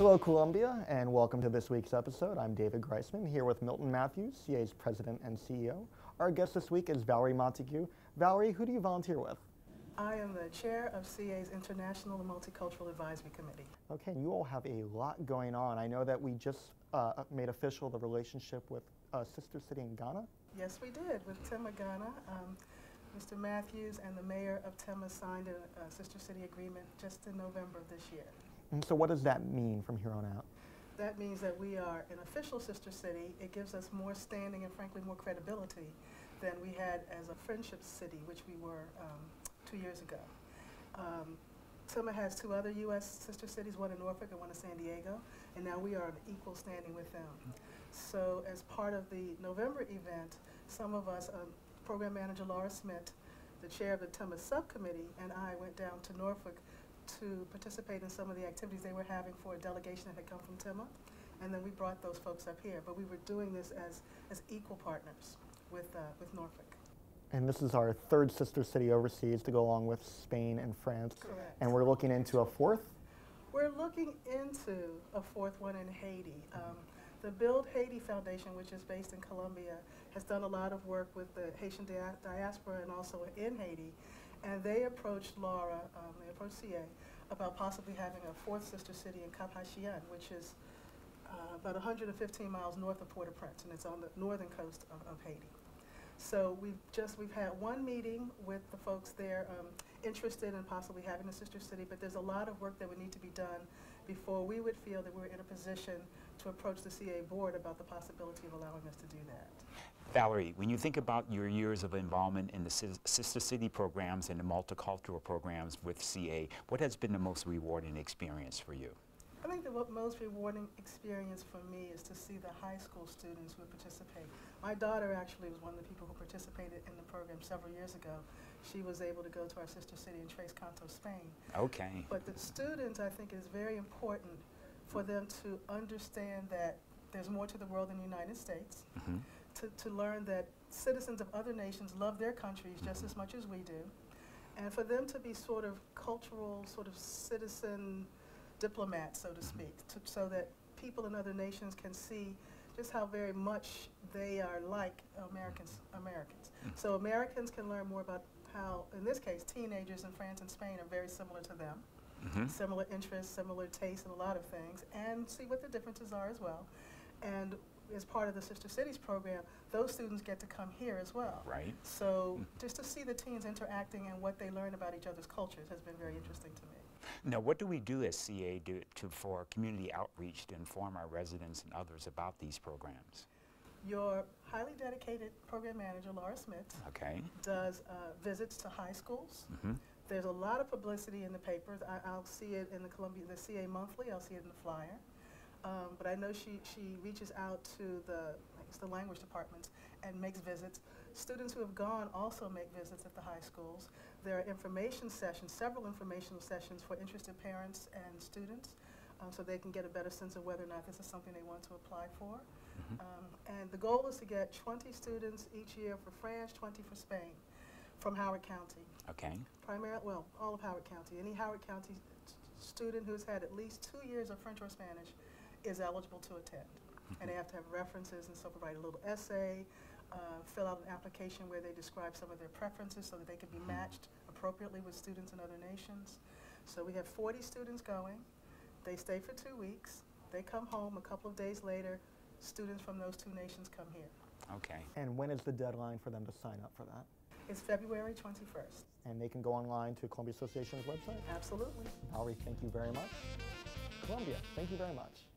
Hello, Columbia, and welcome to this week's episode. I'm David Greisman, here with Milton W, CA's president and CEO. Our guest this week is Valerie Montague. Valerie, who do you volunteer with? I am the chair of CA's International and Multicultural Advisory Committee. Okay, and you all have a lot going on. I know that we just made official the relationship with Sister City in Ghana. Yes, we did, with Tema, Ghana. Mr. Matthews and the mayor of Tema signed a Sister City agreement just in November of this year. And so what does that mean from here on out? That means that we are an official sister city. It gives us more standing and frankly more credibility than we had as a friendship city, which we were 2 years ago. Tema has two other U.S. sister cities, one in Norfolk and one in San Diego, and now we are on equal standing with them. So as part of the November event, some of us, Program Manager Laura Smith, the chair of the Tema subcommittee, and I went down to Norfolk to participate in some of the activities they were having for a delegation that had come from Tema, and then we brought those folks up here. But we were doing this as equal partners with Norfolk. And this is our third sister city overseas to go along with Spain and France. Correct. And we're looking into a fourth? We're looking into a fourth one in Haiti. The Build Haiti Foundation, which is based in Colombia, has done a lot of work with the Haitian diaspora and also in Haiti. And they approached Laura, they approached CA, about possibly having a fourth sister city in Cap Haitien, which is about 115 miles north of Port-au-Prince, and it's on the northern coast of Haiti. So we've had one meeting with the folks there interested in possibly having a sister city, but there's a lot of work that would need to be done before we would feel that we're in a position to approach the CA board about the possibility of allowing us to do that. Valerie, when you think about your years of involvement in the Sister City programs and the multicultural programs with CA, what has been the most rewarding experience for you? I think the most rewarding experience for me is to see the high school students who participate. My daughter actually was one of the people who participated in the program several years ago. She was able to go to our sister city in Tres Cantos, Spain. Okay. But the students, I think, is very important for them to understand that there's more to the world than the United States, to learn that citizens of other nations love their countries just as much as we do, and for them to be sort of cultural, sort of citizen diplomats, so to speak, so that people in other nations can see just how very much they are like Americans. So Americans can learn more about how, in this case, teenagers in France and Spain are very similar to them, similar interests, similar tastes in a lot of things, and see what the differences are as well. And as part of the Sister Cities program, those students get to come here as well. Right. So just to see the teens interacting and what they learn about each other's cultures has been very interesting to me. Now, what do we do as CA for community outreach to inform our residents and others about these programs? Your highly dedicated program manager, Laura Smith, does visits to high schools. There's a lot of publicity in the papers. I'll see it in the CA Monthly. I'll see it in the flyer. But I know she reaches out to the language departments and makes visits. Students who have gone also make visits at the high schools. There are information sessions, several informational sessions for interested parents and students, so they can get a better sense of whether or not this is something they want to apply for. And the goal is to get 20 students each year for France, 20 for Spain, from Howard County. Okay. Primarily, well, all of Howard County. Any Howard County student who's had at least 2 years of French or Spanish is eligible to attend. And they have to have references and so write a little essay, fill out an application where they describe some of their preferences so that they can be matched appropriately with students in other nations. So we have 40 students going. They stay for 2 weeks. They come home a couple of days later. Students from those 2 nations come here. Okay. And when is the deadline for them to sign up for that? It's February 21st. And they can go online to Columbia Association's website? Absolutely. Valerie, thank you very much. Columbia, thank you very much.